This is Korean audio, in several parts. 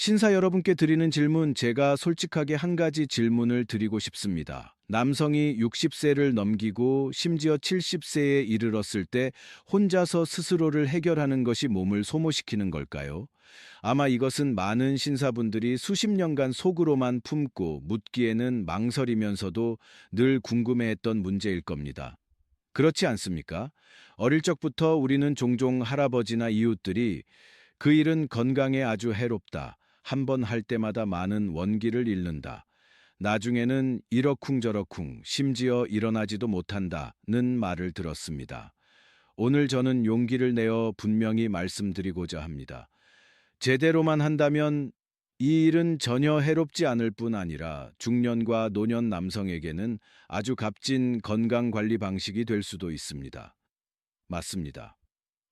신사 여러분께 드리는 질문, 제가 솔직하게 한 가지 질문을 드리고 싶습니다. 남성이 60세를 넘기고 심지어 70세에 이르렀을 때 혼자서 스스로를 해결하는 것이 몸을 소모시키는 걸까요? 아마 이것은 많은 신사분들이 수십 년간 속으로만 품고 묻기에는 망설이면서도 늘 궁금해했던 문제일 겁니다. 그렇지 않습니까? 어릴 적부터 우리는 종종 할아버지나 이웃들이 그 일은 건강에 아주 해롭다. 한 번 할 때마다 많은 원기를 잃는다. 나중에는 이러쿵저러쿵 심지어 일어나지도 못한다는 말을 들었습니다. 오늘 저는 용기를 내어 분명히 말씀드리고자 합니다. 제대로만 한다면 이 일은 전혀 해롭지 않을 뿐 아니라 중년과 노년 남성에게는 아주 값진 건강 관리 방식이 될 수도 있습니다. 맞습니다.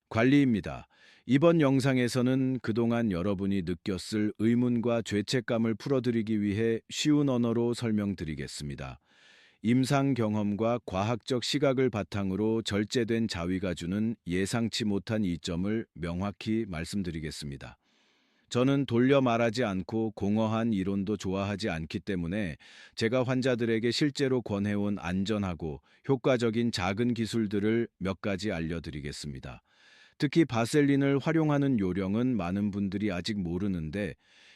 관리입니다. 이번 영상에서는 그동안 여러분이 느꼈을 의문과 죄책감을 풀어드리기 위해 쉬운 언어로 설명드리겠습니다. 임상 경험과 과학적 시각을 바탕으로 절제된 자위가 주는 예상치 못한 이점을 명확히 말씀드리겠습니다. 저는 돌려 말하지 않고 공허한 이론도 좋아하지 않기 때문에 제가 환자들에게 실제로 권해온 안전하고 효과적인 작은 기술들을 몇 가지 알려드리겠습니다. 특히 바셀린을 활용하는 요령은 많은 분들이 아직 모르는데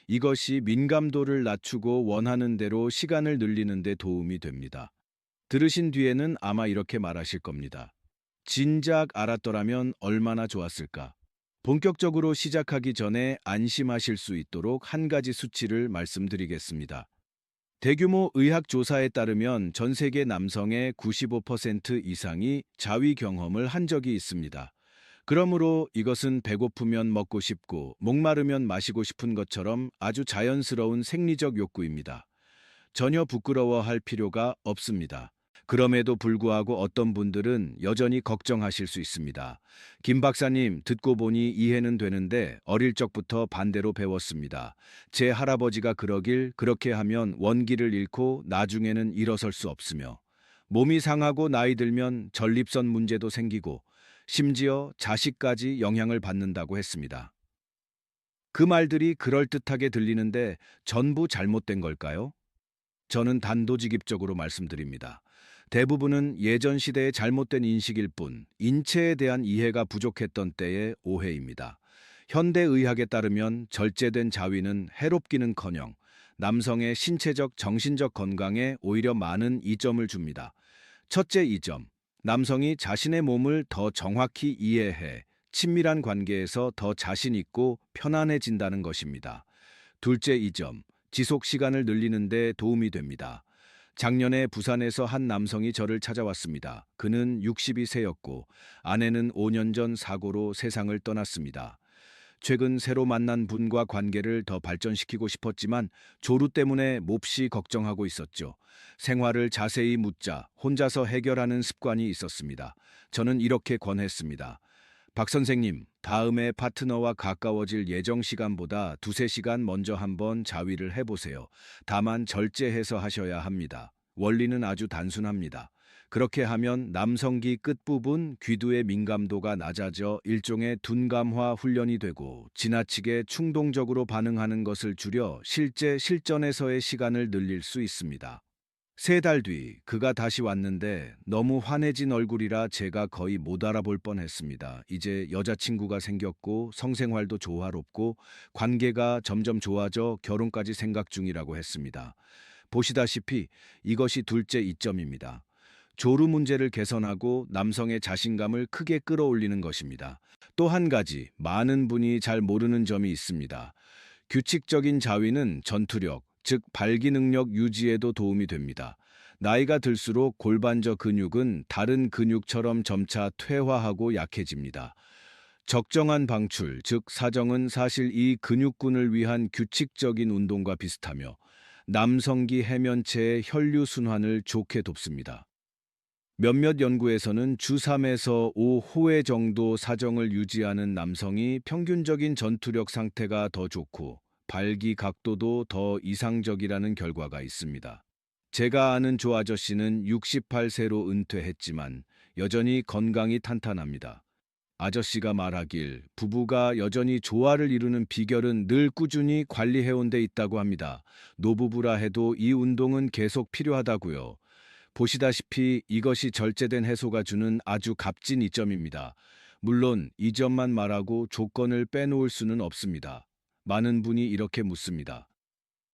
이것이 민감도를 낮추고 원하는 대로 시간을 늘리는 데 도움이 됩니다. 들으신 뒤에는 아마 이렇게 말하실 겁니다. 진작 알았더라면 얼마나 좋았을까? 본격적으로 시작하기 전에 안심하실 수 있도록 한 가지 수치를 말씀드리겠습니다. 대규모 의학 조사에 따르면 전 세계 남성의 95% 이상이 자위 경험을 한 적이 있습니다. 그러므로 이것은 배고프면 먹고 싶고 목마르면 마시고 싶은 것처럼 아주 자연스러운 생리적 욕구입니다. 전혀 부끄러워할 필요가 없습니다. 그럼에도 불구하고 어떤 분들은 여전히 걱정하실 수 있습니다. 김 박사님, 듣고 보니 이해는 되는데 어릴 적부터 반대로 배웠습니다. 제 할아버지가 그러길 그렇게 하면 원기를 잃고 나중에는 일어설 수 없으며 몸이 상하고 나이 들면 전립선 문제도 생기고 심지어 자식까지 영향을 받는다고 했습니다. 그 말들이 그럴듯하게 들리는데 전부 잘못된 걸까요? 저는 단도직입적으로 말씀드립니다. 대부분은 예전 시대의 잘못된 인식일 뿐, 인체에 대한 이해가 부족했던 때의 오해입니다. 현대의학에 따르면 절제된 자위는 해롭기는커녕 남성의 신체적, 정신적 건강에 오히려 많은 이점을 줍니다. 첫째 이점, 남성이 자신의 몸을 더 정확히 이해해 친밀한 관계에서 더 자신 있고 편안해진다는 것입니다. 둘째 이점, 지속 시간을 늘리는 데 도움이 됩니다. 작년에 부산에서 한 남성이 저를 찾아왔습니다. 그는 62세였고 아내는 5년 전 사고로 세상을 떠났습니다. 최근 새로 만난 분과 관계를 더 발전시키고 싶었지만 조루 때문에 몹시 걱정하고 있었죠. 생활을 자세히 묻자 혼자서 해결하는 습관이 있었습니다. 저는 이렇게 권했습니다. 박 선생님, 다음에 파트너와 가까워질 예정 시간보다 두세 시간 먼저 한번 자위를 해보세요. 다만 절제해서 하셔야 합니다. 원리는 아주 단순합니다. 그렇게 하면 남성기 끝부분 귀두의 민감도가 낮아져 일종의 둔감화 훈련이 되고 지나치게 충동적으로 반응하는 것을 줄여 실제 실전에서의 시간을 늘릴 수 있습니다. 3달 뒤 그가 다시 왔는데 너무 환해진 얼굴이라 제가 거의 못 알아볼 뻔했습니다. 이제 여자친구가 생겼고 성생활도 조화롭고 관계가 점점 좋아져 결혼까지 생각 중이라고 했습니다. 보시다시피 이것이 둘째 이점입니다. 조루 문제를 개선하고 남성의 자신감을 크게 끌어올리는 것입니다. 또 한 가지 많은 분이 잘 모르는 점이 있습니다. 규칙적인 자위는 전투력, 즉 발기 능력 유지에도 도움이 됩니다. 나이가 들수록 골반저 근육은 다른 근육처럼 점차 퇴화하고 약해집니다. 적정한 방출, 즉 사정은 사실 이 근육군을 위한 규칙적인 운동과 비슷하며 남성기 해면체의 혈류 순환을 좋게 돕습니다. 몇몇 연구에서는 주 3에서 5회 정도 사정을 유지하는 남성이 평균적인 전투력 상태가 더 좋고 발기 각도도 더 이상적이라는 결과가 있습니다. 제가 아는 조 아저씨는 68세로 은퇴했지만 여전히 건강이 탄탄합니다. 아저씨가 말하길 부부가 여전히 조화를 이루는 비결은 늘 꾸준히 관리해온 데 있다고 합니다. 노부부라 해도 이 운동은 계속 필요하다고요. 보시다시피 이것이 절제된 해소가 주는 아주 값진 이점입니다. 물론 이 점만 말하고 조건을 빼놓을 수는 없습니다. 많은 분이 이렇게 묻습니다.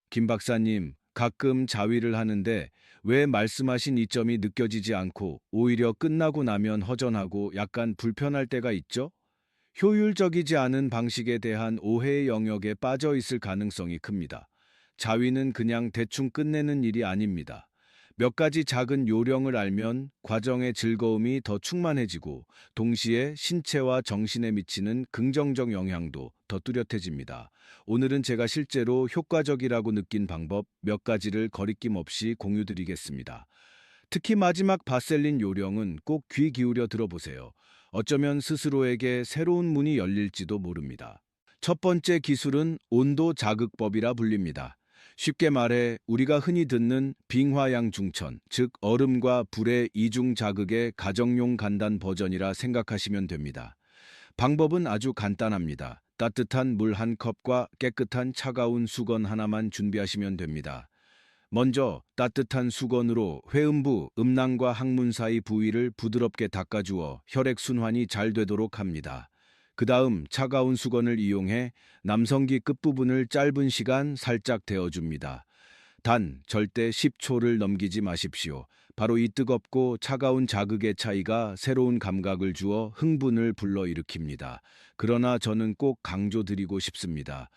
김 박사님, 가끔 자위를 하는데 왜 말씀하신 이점이 느껴지지 않고 오히려 끝나고 나면 허전하고 약간 불편할 때가 있죠? 효율적이지 않은 방식에 대한 오해의 영역에 빠져 있을 가능성이 큽니다. 자위는 그냥 대충 끝내는 일이 아닙니다. 몇 가지 작은 요령을 알면 과정의 즐거움이 더 충만해지고 동시에 신체와 정신에 미치는 긍정적 영향도 더 뚜렷해집니다. 오늘은 제가 실제로 효과적이라고 느낀 방법 몇 가지를 거리낌 없이 공유드리겠습니다. 특히 마지막 바셀린 요령은 꼭 귀 기울여 들어보세요. 어쩌면 스스로에게 새로운 문이 열릴지도 모릅니다. 첫 번째 기술은 온도 자극법이라 불립니다. 쉽게 말해 우리가 흔히 듣는 빙화양 중천, 즉 얼음과 불의 이중 자극의 가정용 간단 버전이라 생각하시면 됩니다. 방법은 아주 간단합니다. 따뜻한 물 한 컵과 깨끗한 차가운 수건 하나만 준비하시면 됩니다. 먼저 따뜻한 수건으로 회음부, 음낭과 항문 사이 부위를 부드럽게 닦아주어 혈액순환이 잘 되도록 합니다. 그 다음 차가운 수건을 이용해 남성기 끝부분을 짧은 시간 살짝 데워줍니다. 단, 절대 10초를 넘기지 마십시오. 바로 이 뜨겁고 차가운 자극의 차이가 새로운 감각을 주어 흥분을 불러일으킵니다. 그러나 저는 꼭 강조드리고 싶습니다.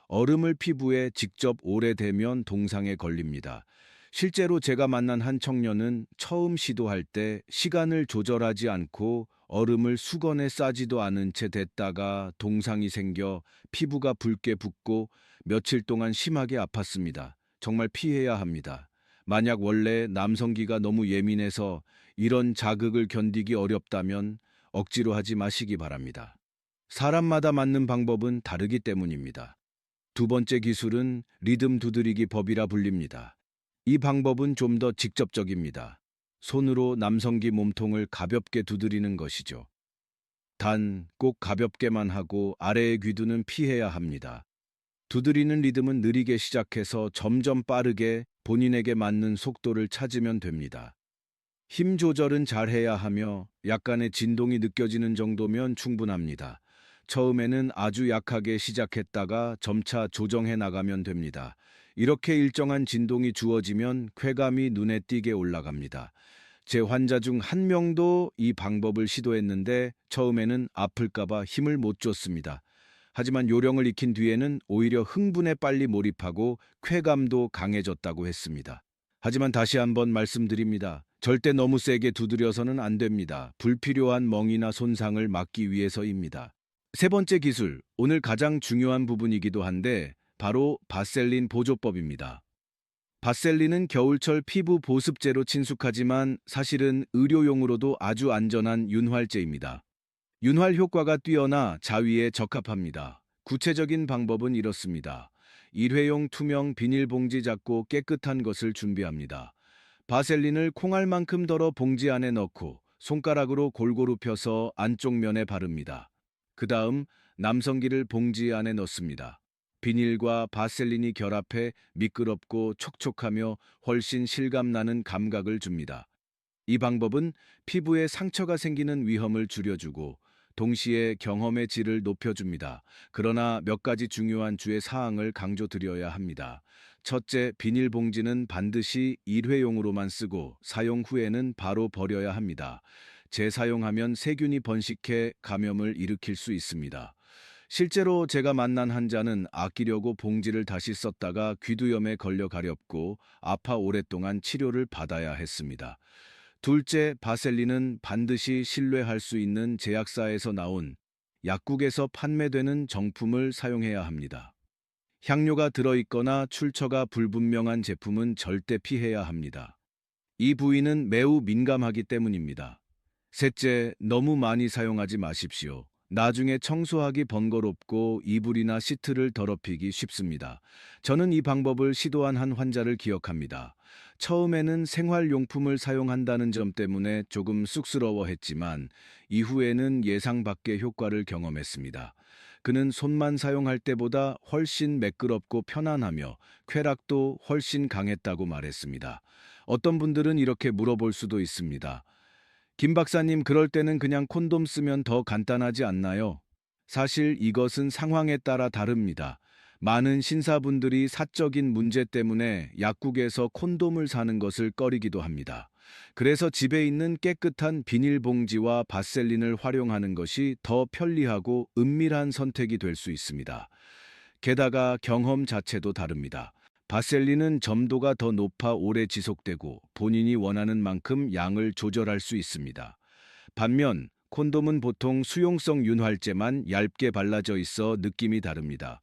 얼음을 피부에 직접 오래 대면 동상에 걸립니다. 실제로 제가 만난 한 청년은 처음 시도할 때 시간을 조절하지 않고 얼음을 수건에 싸지도 않은 채 댔다가 동상이 생겨 피부가 붉게 붓고 며칠 동안 심하게 아팠습니다. 정말 피해야 합니다. 만약 원래 남성기가 너무 예민해서 이런 자극을 견디기 어렵다면 억지로 하지 마시기 바랍니다. 사람마다 맞는 방법은 다르기 때문입니다. 두 번째 기술은 리듬 두드리기 법이라 불립니다. 이 방법은 좀 더 직접적입니다. 손으로 남성기 몸통을 가볍게 두드리는 것이죠. 단, 꼭 가볍게만 하고 아래의 귀두는 피해야 합니다. 두드리는 리듬은 느리게 시작해서 점점 빠르게 본인에게 맞는 속도를 찾으면 됩니다. 힘 조절은 잘해야 하며 약간의 진동이 느껴지는 정도면 충분합니다. 처음에는 아주 약하게 시작했다가 점차 조정해 나가면 됩니다. 이렇게 일정한 진동이 주어지면 쾌감이 눈에 띄게 올라갑니다. 제 환자 중 한 명도 이 방법을 시도했는데 처음에는 아플까봐 힘을 못 줬습니다. 하지만 요령을 익힌 뒤에는 오히려 흥분에 빨리 몰입하고 쾌감도 강해졌다고 했습니다. 하지만 다시 한번 말씀드립니다. 절대 너무 세게 두드려서는 안 됩니다. 불필요한 멍이나 손상을 막기 위해서입니다. 세 번째 기술, 오늘 가장 중요한 부분이기도 한데 바로 바셀린 보조법입니다. 바셀린은 겨울철 피부 보습제로 친숙하지만 사실은 의료용으로도 아주 안전한 윤활제입니다. 윤활 효과가 뛰어나 자위에 적합합니다. 구체적인 방법은 이렇습니다. 일회용 투명 비닐봉지 작고 깨끗한 것을 준비합니다. 바셀린을 콩알만큼 덜어 봉지 안에 넣고 손가락으로 골고루 펴서 안쪽 면에 바릅니다. 그 다음 남성기를 봉지 안에 넣습니다. 비닐과 바셀린이 결합해 미끄럽고 촉촉하며 훨씬 실감나는 감각을 줍니다. 이 방법은 피부에 상처가 생기는 위험을 줄여주고 동시에 경험의 질을 높여줍니다. 그러나 몇 가지 중요한 주의 사항을 강조드려야 합니다. 첫째, 비닐봉지는 반드시 일회용으로만 쓰고 사용 후에는 바로 버려야 합니다. 재사용하면 세균이 번식해 감염을 일으킬 수 있습니다. 실제로 제가 만난 환자는 아끼려고 봉지를 다시 썼다가 귀두염에 걸려 가렵고 아파 오랫동안 치료를 받아야 했습니다. 둘째, 바셀린은 반드시 신뢰할 수 있는 제약사에서 나온 약국에서 판매되는 정품을 사용해야 합니다. 향료가 들어있거나 출처가 불분명한 제품은 절대 피해야 합니다. 이 부위는 매우 민감하기 때문입니다. 셋째, 너무 많이 사용하지 마십시오. 나중에 청소하기 번거롭고 이불이나 시트를 더럽히기 쉽습니다. 저는 이 방법을 시도한 한 환자를 기억합니다. 처음에는 생활용품을 사용한다는 점 때문에 조금 쑥스러워했지만 이후에는 예상 밖의 효과를 경험했습니다. 그는 손만 사용할 때보다 훨씬 매끄럽고 편안하며 쾌락도 훨씬 강했다고 말했습니다. 어떤 분들은 이렇게 물어볼 수도 있습니다. 김 박사님, 그럴 때는 그냥 콘돔 쓰면 더 간단하지 않나요? 사실 이것은 상황에 따라 다릅니다. 많은 신사분들이 사적인 문제 때문에 약국에서 콘돔을 사는 것을 꺼리기도 합니다. 그래서 집에 있는 깨끗한 비닐봉지와 바셀린을 활용하는 것이 더 편리하고 은밀한 선택이 될 수 있습니다. 게다가 경험 자체도 다릅니다. 바셀린은 점도가 더 높아 오래 지속되고 본인이 원하는 만큼 양을 조절할 수 있습니다. 반면 콘돔은 보통 수용성 윤활제만 얇게 발라져 있어 느낌이 다릅니다.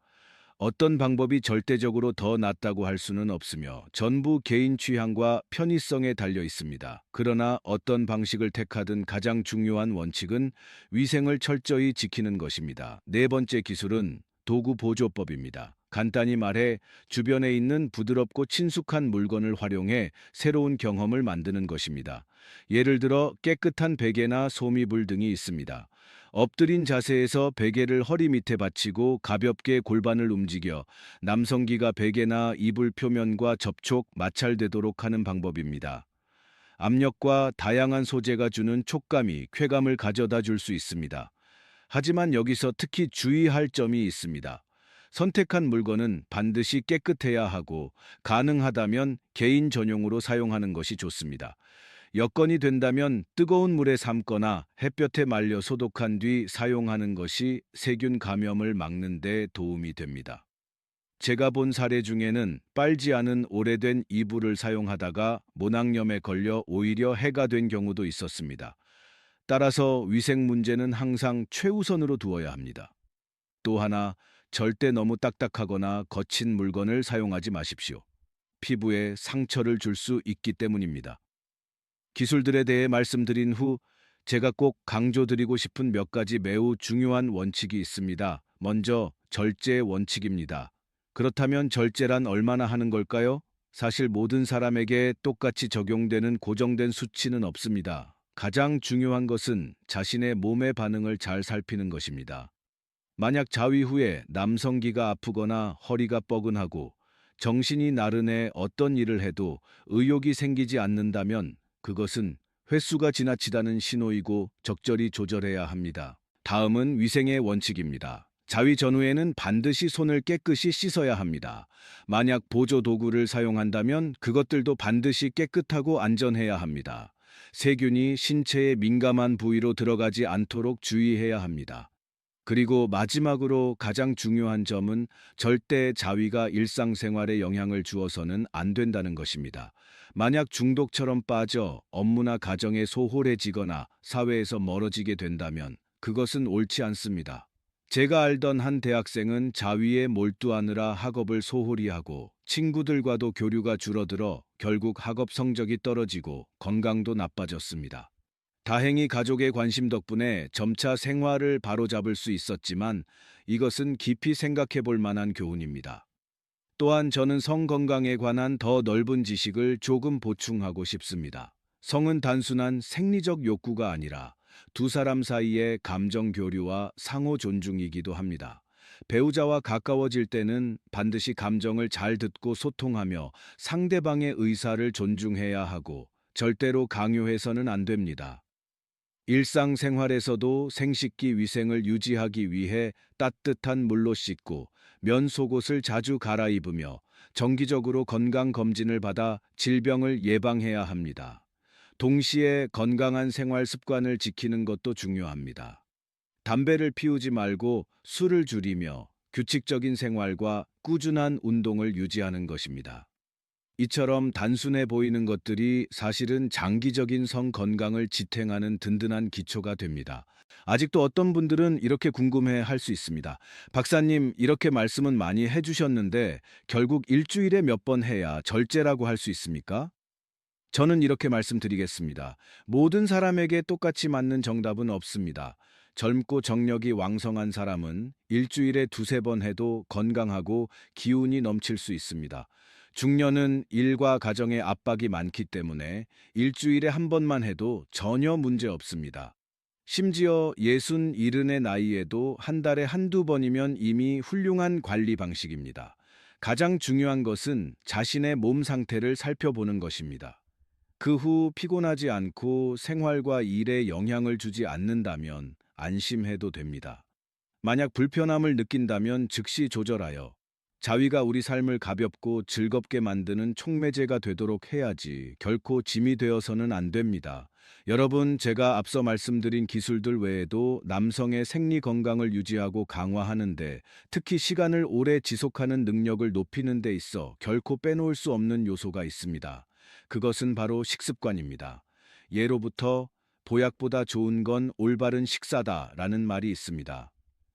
어떤 방법이 절대적으로 더 낫다고 할 수는 없으며 전부 개인 취향과 편의성에 달려 있습니다. 그러나 어떤 방식을 택하든 가장 중요한 원칙은 위생을 철저히 지키는 것입니다. 네 번째 기술은 도구 보조법입니다. 간단히 말해 주변에 있는 부드럽고 친숙한 물건을 활용해 새로운 경험을 만드는 것입니다. 예를 들어 깨끗한 베개나 소미불 등이 있습니다. 엎드린 자세에서 베개를 허리 밑에 받치고 가볍게 골반을 움직여 남성기가 베개나 이불 표면과 접촉, 마찰되도록 하는 방법입니다. 압력과 다양한 소재가 주는 촉감이 쾌감을 가져다 줄 수 있습니다. 하지만 여기서 특히 주의할 점이 있습니다. 선택한 물건은 반드시 깨끗해야 하고 가능하다면 개인 전용으로 사용하는 것이 좋습니다. 여건이 된다면 뜨거운 물에 삶거나 햇볕에 말려 소독한 뒤 사용하는 것이 세균 감염을 막는 데 도움이 됩니다. 제가 본 사례 중에는 빨지 않은 오래된 이불을 사용하다가 모낭염에 걸려 오히려 해가 된 경우도 있었습니다. 따라서 위생 문제는 항상 최우선으로 두어야 합니다. 또 하나, 절대 너무 딱딱하거나 거친 물건을 사용하지 마십시오. 피부에 상처를 줄 수 있기 때문입니다. 기술들에 대해 말씀드린 후 제가 꼭 강조드리고 싶은 몇 가지 매우 중요한 원칙이 있습니다. 먼저 절제 원칙입니다. 그렇다면 절제란 얼마나 하는 걸까요? 사실 모든 사람에게 똑같이 적용되는 고정된 수치는 없습니다. 가장 중요한 것은 자신의 몸의 반응을 잘 살피는 것입니다. 만약 자위 후에 남성기가 아프거나 허리가 뻐근하고 정신이 나른해 어떤 일을 해도 의욕이 생기지 않는다면 그것은 횟수가 지나치다는 신호이고 적절히 조절해야 합니다. 다음은 위생의 원칙입니다. 자위 전후에는 반드시 손을 깨끗이 씻어야 합니다. 만약 보조 도구를 사용한다면 그것들도 반드시 깨끗하고 안전해야 합니다. 세균이 신체의 민감한 부위로 들어가지 않도록 주의해야 합니다. 그리고 마지막으로 가장 중요한 점은 절대 자위가 일상생활에 영향을 주어서는 안 된다는 것입니다. 만약 중독처럼 빠져 업무나 가정에 소홀해지거나 사회에서 멀어지게 된다면 그것은 옳지 않습니다. 제가 알던 한 대학생은 자위에 몰두하느라 학업을 소홀히 하고 친구들과도 교류가 줄어들어 결국 학업 성적이 떨어지고 건강도 나빠졌습니다. 다행히 가족의 관심 덕분에 점차 생활을 바로잡을 수 있었지만 이것은 깊이 생각해 볼 만한 교훈입니다. 또한 저는 성 건강에 관한 더 넓은 지식을 조금 보충하고 싶습니다. 성은 단순한 생리적 욕구가 아니라 두 사람 사이의 감정 교류와 상호 존중이기도 합니다. 배우자와 가까워질 때는 반드시 감정을 잘 듣고 소통하며 상대방의 의사를 존중해야 하고 절대로 강요해서는 안 됩니다. 일상생활에서도 생식기 위생을 유지하기 위해 따뜻한 물로 씻고 면 속옷을 자주 갈아입으며 정기적으로 건강검진을 받아 질병을 예방해야 합니다. 동시에 건강한 생활 습관을 지키는 것도 중요합니다. 담배를 피우지 말고 술을 줄이며 규칙적인 생활과 꾸준한 운동을 유지하는 것입니다. 이처럼 단순해 보이는 것들이 사실은 장기적인 성 건강을 지탱하는 든든한 기초가 됩니다. 아직도 어떤 분들은 이렇게 궁금해 할 수 있습니다. 박사님, 이렇게 말씀은 많이 해주셨는데 결국 일주일에 몇 번 해야 절제라고 할 수 있습니까? 저는 이렇게 말씀드리겠습니다. 모든 사람에게 똑같이 맞는 정답은 없습니다. 젊고 정력이 왕성한 사람은 일주일에 두세 번 해도 건강하고 기운이 넘칠 수 있습니다. 중년은 일과 가정의 압박이 많기 때문에 일주일에 한 번만 해도 전혀 문제 없습니다. 심지어 60, 70의 나이에도 한 달에 한두 번이면 이미 훌륭한 관리 방식입니다. 가장 중요한 것은 자신의 몸 상태를 살펴보는 것입니다. 그 후 피곤하지 않고 생활과 일에 영향을 주지 않는다면 안심해도 됩니다. 만약 불편함을 느낀다면 즉시 조절하여 자위가 우리 삶을 가볍고 즐겁게 만드는 촉매제가 되도록 해야지 결코 짐이 되어서는 안 됩니다. 여러분, 제가 앞서 말씀드린 기술들 외에도 남성의 생리 건강을 유지하고 강화하는데, 특히 시간을 오래 지속하는 능력을 높이는 데 있어 결코 빼놓을 수 없는 요소가 있습니다. 그것은 바로 식습관입니다. 예로부터 보약보다 좋은 건 올바른 식사다라는 말이 있습니다.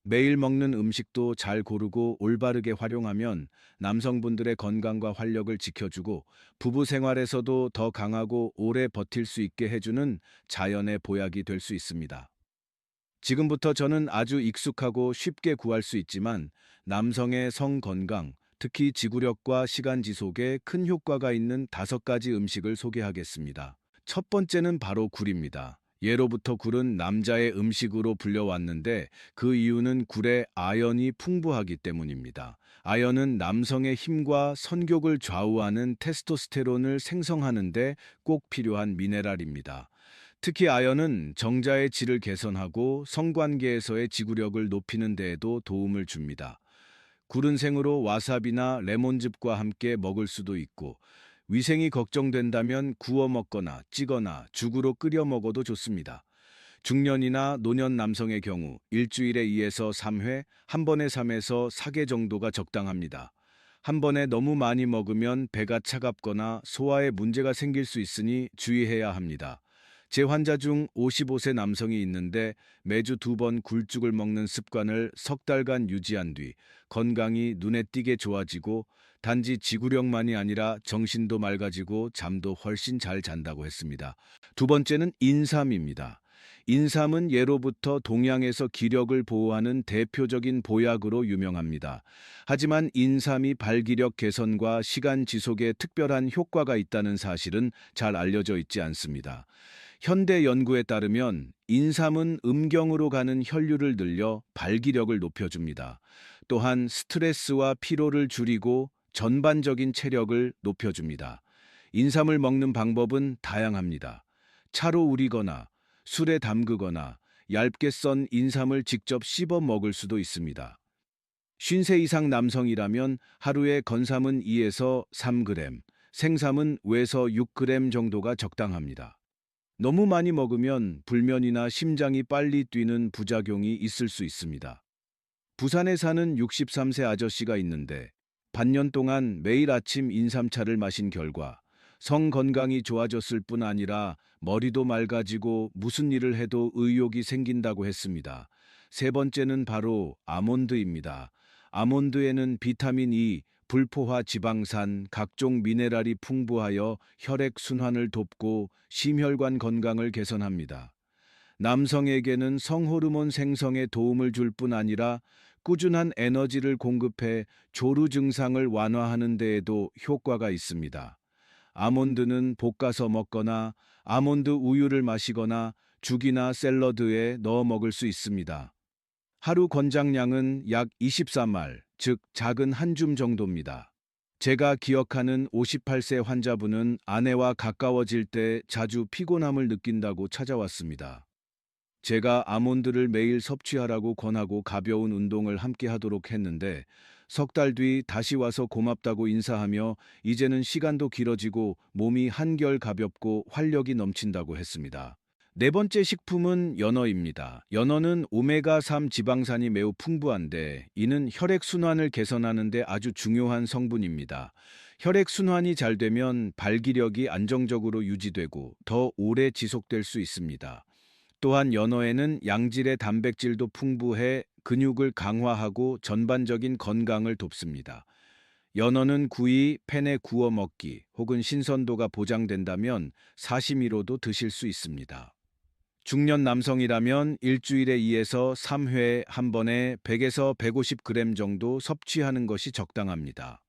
매일 먹는 음식도 잘 고르고 올바르게 활용하면 남성분들의 건강과 활력을 지켜주고 부부 생활에서도 더 강하고 오래 버틸 수 있게 해주는 자연의 보약이 될 수 있습니다. 지금부터 저는 아주 익숙하고 쉽게 구할 수 있지만 남성의 성 건강, 특히 지구력과 시간 지속에 큰 효과가 있는 5가지 음식을 소개하겠습니다. 첫 번째는 바로 굴입니다. 예로부터 굴은 남자의 음식으로 불려왔는데 그 이유는 굴에 아연이 풍부하기 때문입니다. 아연은 남성의 힘과 성욕을 좌우하는 테스토스테론을 생성하는데 꼭 필요한 미네랄입니다. 특히 아연은 정자의 질을 개선하고 성관계에서의 지구력을 높이는 데에도 도움을 줍니다. 굴은 생으로 와사비나 레몬즙과 함께 먹을 수도 있고, 위생이 걱정된다면 구워 먹거나 찌거나 죽으로 끓여 먹어도 좋습니다. 중년이나 노년 남성의 경우 일주일에 2에서 3회, 한 번에 3에서 4개 정도가 적당합니다. 한 번에 너무 많이 먹으면 배가 차갑거나 소화에 문제가 생길 수 있으니 주의해야 합니다. 제 환자 중 55세 남성이 있는데 매주 2번 굴죽을 먹는 습관을 석 달간 유지한 뒤 건강이 눈에 띄게 좋아지고 단지 지구력만이 아니라 정신도 맑아지고 잠도 훨씬 잘 잔다고 했습니다. 두 번째는 인삼입니다. 인삼은 예로부터 동양에서 기력을 보호하는 대표적인 보약으로 유명합니다. 하지만 인삼이 발기력 개선과 시간 지속에 특별한 효과가 있다는 사실은 잘 알려져 있지 않습니다. 현대 연구에 따르면 인삼은 음경으로 가는 혈류를 늘려 발기력을 높여줍니다. 또한 스트레스와 피로를 줄이고 전반적인 체력을 높여줍니다. 인삼을 먹는 방법은 다양합니다. 차로 우리거나 술에 담그거나 얇게 썬 인삼을 직접 씹어 먹을 수도 있습니다. 50세 이상 남성이라면 하루에 건삼은 2에서 3g, 생삼은 5에서 6g 정도가 적당합니다. 너무 많이 먹으면 불면이나 심장이 빨리 뛰는 부작용이 있을 수 있습니다. 부산에 사는 63세 아저씨가 있는데 반년 동안 매일 아침 인삼차를 마신 결과 성 건강이 좋아졌을 뿐 아니라 머리도 맑아지고 무슨 일을 해도 의욕이 생긴다고 했습니다. 세 번째는 바로 아몬드입니다. 아몬드에는 비타민 E, 불포화 지방산, 각종 미네랄이 풍부하여 혈액 순환을 돕고 심혈관 건강을 개선합니다. 남성에게는 성호르몬 생성에 도움을 줄 뿐 아니라 꾸준한 에너지를 공급해 조루 증상을 완화하는 데에도 효과가 있습니다. 아몬드는 볶아서 먹거나 아몬드 우유를 마시거나 죽이나 샐러드에 넣어 먹을 수 있습니다. 하루 권장량은 약 24말, 즉 작은 한 줌 정도입니다. 제가 기억하는 58세 환자분은 아내와 가까워질 때 자주 피곤함을 느낀다고 찾아왔습니다. 제가 아몬드를 매일 섭취하라고 권하고 가벼운 운동을 함께 하도록 했는데 석 달 뒤 다시 와서 고맙다고 인사하며 이제는 시간도 길어지고 몸이 한결 가볍고 활력이 넘친다고 했습니다. 네 번째 식품은 연어입니다. 연어는 오메가3 지방산이 매우 풍부한데 이는 혈액순환을 개선하는 데 아주 중요한 성분입니다. 혈액순환이 잘 되면 발기력이 안정적으로 유지되고 더 오래 지속될 수 있습니다. 또한 연어에는 양질의 단백질도 풍부해 근육을 강화하고 전반적인 건강을 돕습니다. 연어는 구이, 팬에 구워 먹기 혹은 신선도가 보장된다면 사시미로도 드실 수 있습니다. 중년 남성이라면 일주일에 2에서 3회 한 번에 100에서 150g 정도 섭취하는 것이 적당합니다.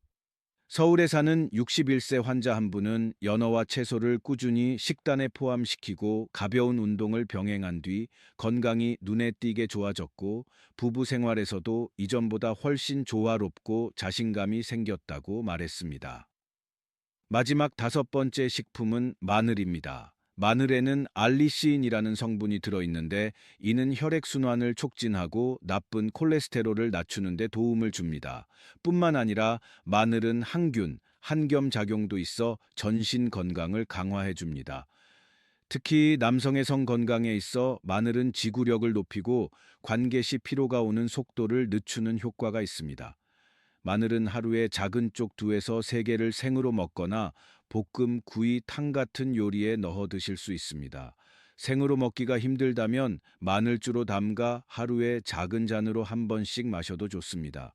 서울에 사는 61세 환자 한 분은 연어와 채소를 꾸준히 식단에 포함시키고 가벼운 운동을 병행한 뒤 건강이 눈에 띄게 좋아졌고 부부 생활에서도 이전보다 훨씬 조화롭고 자신감이 생겼다고 말했습니다. 마지막 다섯 번째 식품은 마늘입니다. 마늘에는 알리시인이라는 성분이 들어있는데 이는 혈액순환을 촉진하고 나쁜 콜레스테롤을 낮추는 데 도움을 줍니다. 뿐만 아니라 마늘은 항균, 한겸 작용도 있어 전신 건강을 강화해 줍니다. 특히 남성의 성 건강에 있어 마늘은 지구력을 높이고 관계 시 피로가 오는 속도를 늦추는 효과가 있습니다. 마늘은 하루에 작은 쪽 2에서 3개를 생으로 먹거나 볶음, 구이, 탕 같은 요리에 넣어 드실 수 있습니다. 생으로 먹기가 힘들다면 마늘주로 담가 하루에 작은 잔으로 한 번씩 마셔도 좋습니다.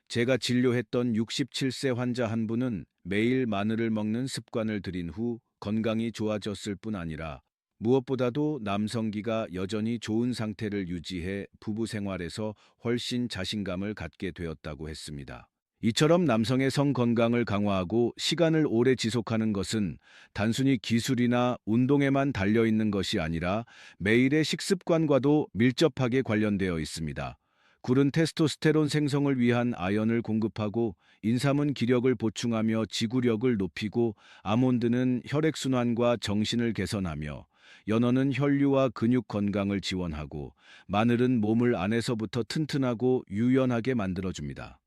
제가 진료했던 67세 환자 한 분은 매일 마늘을 먹는 습관을 들인 후 건강이 좋아졌을 뿐 아니라 무엇보다도 남성기가 여전히 좋은 상태를 유지해 부부 생활에서 훨씬 자신감을 갖게 되었다고 했습니다. 이처럼 남성의 성 건강을 강화하고 시간을 오래 지속하는 것은 단순히 기술이나 운동에만 달려 있는 것이 아니라 매일의 식습관과도 밀접하게 관련되어 있습니다. 굴은 테스토스테론 생성을 위한 아연을 공급하고 인삼은 기력을 보충하며 지구력을 높이고 아몬드는 혈액순환과 정신을 개선하며 연어는 혈류와 근육 건강을 지원하고 마늘은 몸을 안에서부터 튼튼하고 유연하게 만들어줍니다.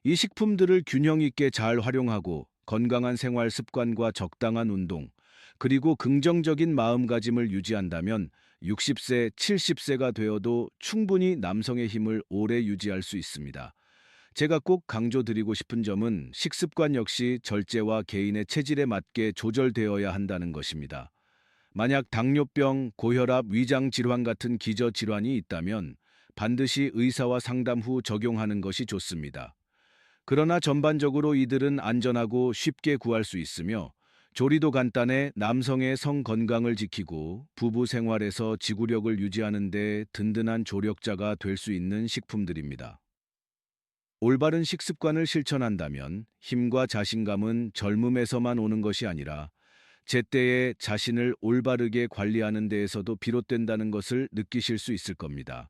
이 식품들을 균형 있게 잘 활용하고 건강한 생활 습관과 적당한 운동, 그리고 긍정적인 마음가짐을 유지한다면 60세, 70세가 되어도 충분히 남성의 힘을 오래 유지할 수 있습니다. 제가 꼭 강조드리고 싶은 점은 식습관 역시 절제와 개인의 체질에 맞게 조절되어야 한다는 것입니다. 만약 당뇨병, 고혈압, 위장 질환 같은 기저질환이 있다면 반드시 의사와 상담 후 적용하는 것이 좋습니다. 그러나 전반적으로 이들은 안전하고 쉽게 구할 수 있으며 조리도 간단해 남성의 성 건강을 지키고 부부 생활에서 지구력을 유지하는 데 든든한 조력자가 될 수 있는 식품들입니다. 올바른 식습관을 실천한다면 힘과 자신감은 젊음에서만 오는 것이 아니라 제때에 자신을 올바르게 관리하는 데에서도 비롯된다는 것을 느끼실 수 있을 겁니다.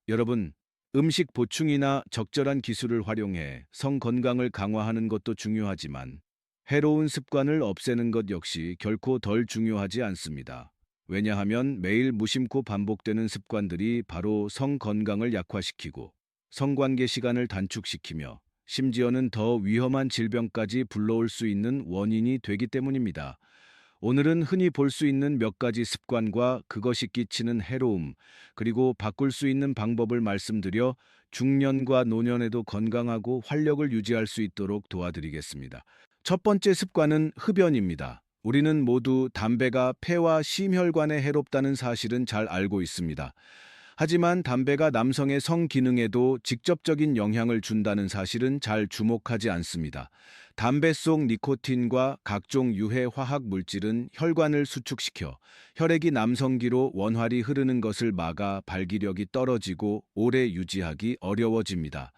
여러분, 음식 보충이나 적절한 기술을 활용해 성 건강을 강화하는 것도 중요하지만 해로운 습관을 없애는 것 역시 결코 덜 중요하지 않습니다. 왜냐하면 매일 무심코 반복되는 습관들이 바로 성 건강을 약화시키고 성관계 시간을 단축시키며 심지어는 더 위험한 질병까지 불러올 수 있는 원인이 되기 때문입니다. 오늘은 흔히 볼 수 있는 몇 가지 습관과 그것이 끼치는 해로움, 그리고 바꿀 수 있는 방법을 말씀드려 중년과 노년에도 건강하고 활력을 유지할 수 있도록 도와드리겠습니다. 첫 번째 습관은 흡연입니다. 우리는 모두 담배가 폐와 심혈관에 해롭다는 사실은 잘 알고 있습니다. 하지만 담배가 남성의 성 기능에도 직접적인 영향을 준다는 사실은 잘 주목하지 않습니다. 담배 속 니코틴과 각종 유해 화학 물질은 혈관을 수축시켜 혈액이 남성기로 원활히 흐르는 것을 막아 발기력이 떨어지고 오래 유지하기 어려워집니다.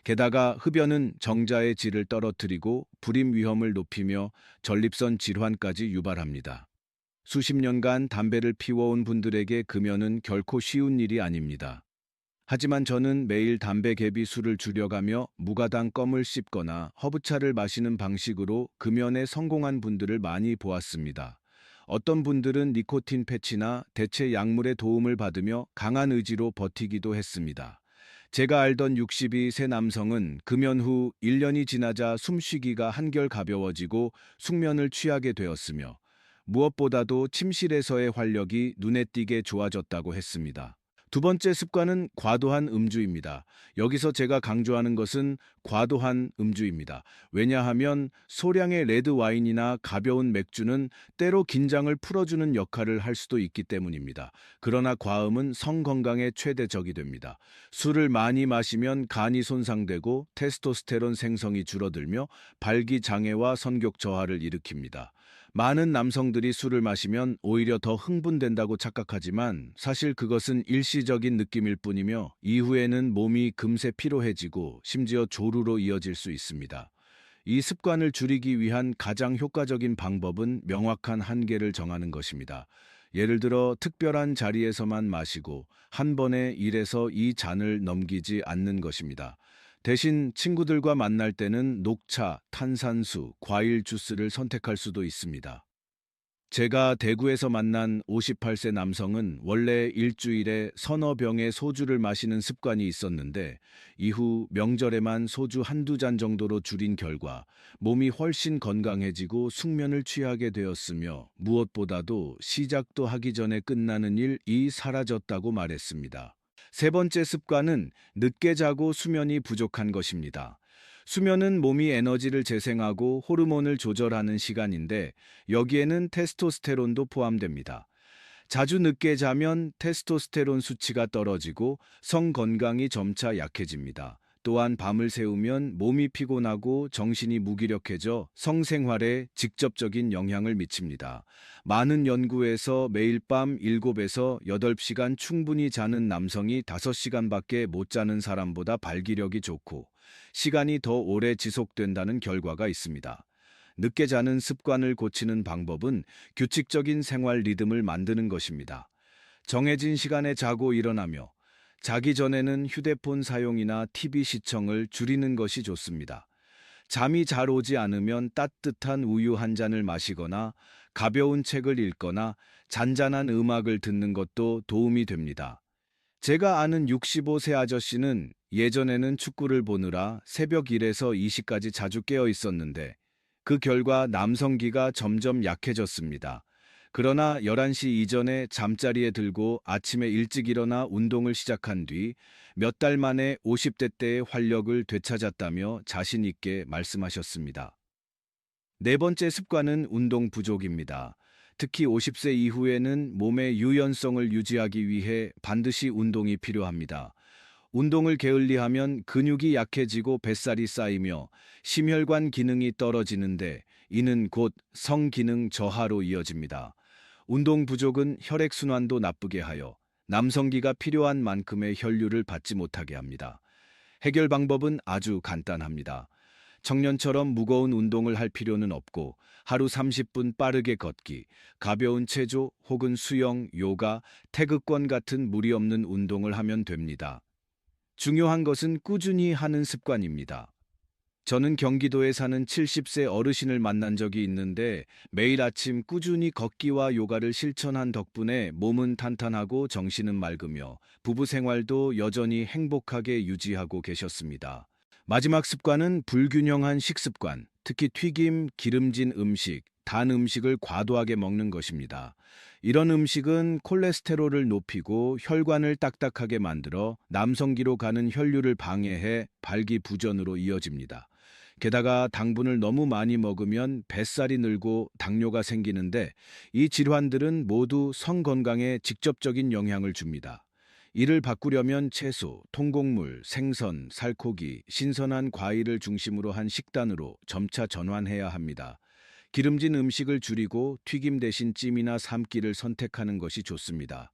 게다가 흡연은 정자의 질을 떨어뜨리고 불임 위험을 높이며 전립선 질환까지 유발합니다. 수십 년간 담배를 피워온 분들에게 금연은 결코 쉬운 일이 아닙니다. 하지만 저는 매일 담배 개비 수를 줄여가며 무가당 껌을 씹거나 허브차를 마시는 방식으로 금연에 성공한 분들을 많이 보았습니다. 어떤 분들은 니코틴 패치나 대체 약물의 도움을 받으며 강한 의지로 버티기도 했습니다. 제가 알던 62세 남성은 금연 후 1년이 지나자 숨쉬기가 한결 가벼워지고 숙면을 취하게 되었으며 무엇보다도 침실에서의 활력이 눈에 띄게 좋아졌다고 했습니다. 두 번째 습관은 과도한 음주입니다. 여기서 제가 강조하는 것은 과도한 음주입니다. 왜냐하면 소량의 레드 와인이나 가벼운 맥주는 때로 긴장을 풀어주는 역할을 할 수도 있기 때문입니다. 그러나 과음은 성 건강에 최대적이 됩니다. 술을 많이 마시면 간이 손상되고 테스토스테론 생성이 줄어들며 발기 장애와 성욕 저하를 일으킵니다. 많은 남성들이 술을 마시면 오히려 더 흥분된다고 착각하지만 사실 그것은 일시적인 느낌일 뿐이며 이후에는 몸이 금세 피로해지고 심지어 조루로 이어질 수 있습니다. 이 습관을 줄이기 위한 가장 효과적인 방법은 명확한 한계를 정하는 것입니다. 예를 들어 특별한 자리에서만 마시고 한 번에 1에서 2잔을 넘기지 않는 것입니다. 대신 친구들과 만날 때는 녹차, 탄산수, 과일 주스를 선택할 수도 있습니다. 제가 대구에서 만난 58세 남성은 원래 일주일에 서너 병의 소주를 마시는 습관이 있었는데 이후 명절에만 소주 한두 잔 정도로 줄인 결과 몸이 훨씬 건강해지고 숙면을 취하게 되었으며 무엇보다도 시작도 하기 전에 끝나는 일이 사라졌다고 말했습니다. 세 번째 습관은 늦게 자고 수면이 부족한 것입니다. 수면은 몸이 에너지를 재생하고 호르몬을 조절하는 시간인데 여기에는 테스토스테론도 포함됩니다. 자주 늦게 자면 테스토스테론 수치가 떨어지고 성 건강이 점차 약해집니다. 또한 밤을 새우면 몸이 피곤하고 정신이 무기력해져 성생활에 직접적인 영향을 미칩니다. 많은 연구에서 매일 밤 7에서 8시간 충분히 자는 남성이 5시간밖에 못 자는 사람보다 발기력이 좋고 시간이 더 오래 지속된다는 결과가 있습니다. 늦게 자는 습관을 고치는 방법은 규칙적인 생활 리듬을 만드는 것입니다. 정해진 시간에 자고 일어나며 자기 전에는 휴대폰 사용이나 TV 시청을 줄이는 것이 좋습니다. 잠이 잘 오지 않으면 따뜻한 우유 한 잔을 마시거나 가벼운 책을 읽거나 잔잔한 음악을 듣는 것도 도움이 됩니다. 제가 아는 65세 아저씨는 예전에는 축구를 보느라 새벽 1에서 2시까지 자주 깨어 있었는데 그 결과 남성기가 점점 약해졌습니다. 그러나 11시 이전에 잠자리에 들고 아침에 일찍 일어나 운동을 시작한 뒤 몇 달 만에 50대 때의 활력을 되찾았다며 자신 있게 말씀하셨습니다. 네 번째 습관은 운동 부족입니다. 특히 50세 이후에는 몸의 유연성을 유지하기 위해 반드시 운동이 필요합니다. 운동을 게을리하면 근육이 약해지고 뱃살이 쌓이며 심혈관 기능이 떨어지는데 이는 곧 성기능 저하로 이어집니다. 운동 부족은 혈액순환도 나쁘게 하여 남성기가 필요한 만큼의 혈류를 받지 못하게 합니다. 해결 방법은 아주 간단합니다. 청년처럼 무거운 운동을 할 필요는 없고 하루 30분 빠르게 걷기, 가벼운 체조 혹은 수영, 요가, 태극권 같은 무리 없는 운동을 하면 됩니다. 중요한 것은 꾸준히 하는 습관입니다. 저는 경기도에 사는 70세 어르신을 만난 적이 있는데 매일 아침 꾸준히 걷기와 요가를 실천한 덕분에 몸은 탄탄하고 정신은 맑으며 부부 생활도 여전히 행복하게 유지하고 계셨습니다. 마지막 습관은 불균형한 식습관, 특히 튀김, 기름진 음식, 단 음식을 과도하게 먹는 것입니다. 이런 음식은 콜레스테롤을 높이고 혈관을 딱딱하게 만들어 남성기로 가는 혈류를 방해해 발기부전으로 이어집니다. 게다가 당분을 너무 많이 먹으면 뱃살이 늘고 당뇨가 생기는데 이 질환들은 모두 성 건강에 직접적인 영향을 줍니다. 이를 바꾸려면 채소, 통곡물, 생선, 살코기, 신선한 과일을 중심으로 한 식단으로 점차 전환해야 합니다. 기름진 음식을 줄이고 튀김 대신 찜이나 삶기를 선택하는 것이 좋습니다.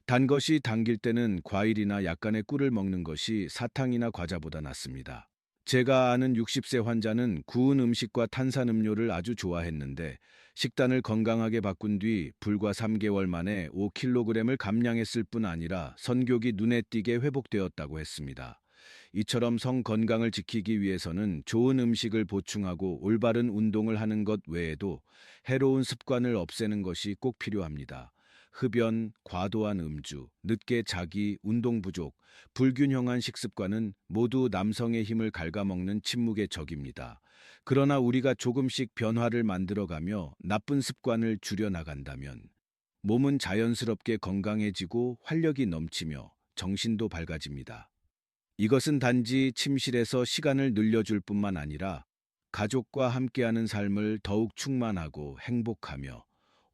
단 것이 당길 때는 과일이나 약간의 꿀을 먹는 것이 사탕이나 과자보다 낫습니다. 제가 아는 60세 환자는 구운 음식과 탄산음료를 아주 좋아했는데 식단을 건강하게 바꾼 뒤 불과 3개월 만에 5kg을 감량했을 뿐 아니라 선교기 눈에 띄게 회복되었다고 했습니다. 이처럼 성 건강을 지키기 위해서는 좋은 음식을 보충하고 올바른 운동을 하는 것 외에도 해로운 습관을 없애는 것이 꼭 필요합니다. 흡연, 과도한 음주, 늦게 자기, 운동 부족, 불균형한 식습관은 모두 남성의 힘을 갉아먹는 침묵의 적입니다. 그러나 우리가 조금씩 변화를 만들어가며 나쁜 습관을 줄여나간다면 몸은 자연스럽게 건강해지고 활력이 넘치며 정신도 밝아집니다. 이것은 단지 침실에서 시간을 늘려줄 뿐만 아니라 가족과 함께하는 삶을 더욱 충만하고 행복하며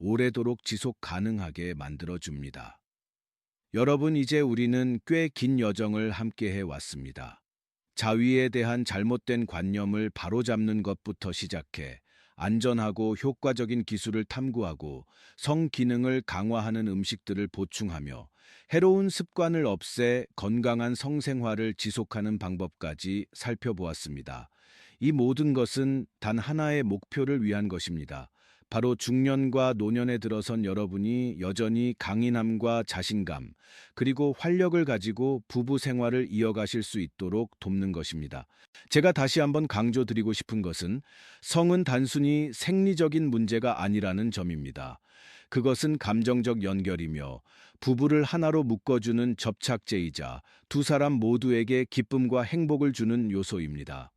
오래도록 지속 가능하게 만들어줍니다. 여러분, 이제 우리는 꽤 긴 여정을 함께해 왔습니다. 자위에 대한 잘못된 관념을 바로잡는 것부터 시작해 안전하고 효과적인 기술을 탐구하고 성 기능을 강화하는 음식들을 보충하며 해로운 습관을 없애 건강한 성생활을 지속하는 방법까지 살펴보았습니다. 이 모든 것은 단 하나의 목표를 위한 것입니다. 바로 중년과 노년에 들어선 여러분이 여전히 강인함과 자신감, 그리고 활력을 가지고 부부 생활을 이어가실 수 있도록 돕는 것입니다. 제가 다시 한번 강조드리고 싶은 것은 성은 단순히 생리적인 문제가 아니라는 점입니다. 그것은 감정적 연결이며 부부를 하나로 묶어주는 접착제이자 두 사람 모두에게 기쁨과 행복을 주는 요소입니다.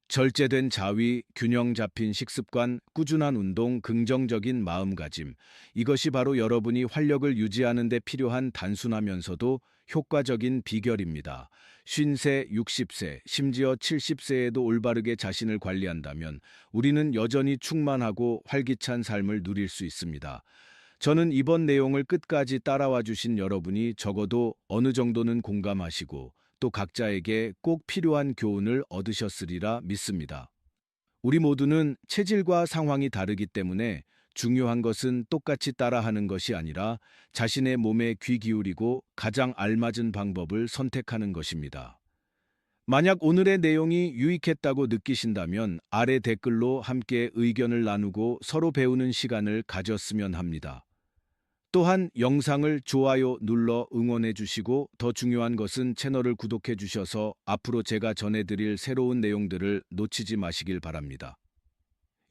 절제된 자위, 균형 잡힌 식습관, 꾸준한 운동, 긍정적인 마음가짐. 이것이 바로 여러분이 활력을 유지하는 데 필요한 단순하면서도 효과적인 비결입니다. 50세, 60세, 심지어 70세에도 올바르게 자신을 관리한다면 우리는 여전히 충만하고 활기찬 삶을 누릴 수 있습니다. 저는 이번 내용을 끝까지 따라와 주신 여러분이 적어도 어느 정도는 공감하시고 또 각자에게 꼭 필요한 교훈을 얻으셨으리라 믿습니다. 우리 모두는 체질과 상황이 다르기 때문에 중요한 것은 똑같이 따라하는 것이 아니라 자신의 몸에 귀 기울이고 가장 알맞은 방법을 선택하는 것입니다. 만약 오늘의 내용이 유익했다고 느끼신다면 아래 댓글로 함께 의견을 나누고 서로 배우는 시간을 가졌으면 합니다. 또한 영상을 좋아요 눌러 응원해 주시고 더 중요한 것은 채널을 구독해 주셔서 앞으로 제가 전해드릴 새로운 내용들을 놓치지 마시길 바랍니다.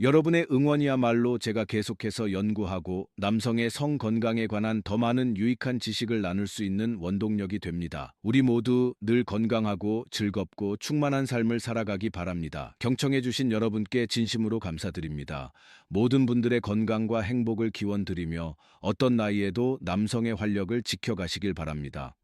여러분의 응원이야말로 제가 계속해서 연구하고 남성의 성 건강에 관한 더 많은 유익한 지식을 나눌 수 있는 원동력이 됩니다. 우리 모두 늘 건강하고 즐겁고 충만한 삶을 살아가기 바랍니다. 경청해주신 여러분께 진심으로 감사드립니다. 모든 분들의 건강과 행복을 기원드리며 어떤 나이에도 남성의 활력을 지켜가시길 바랍니다.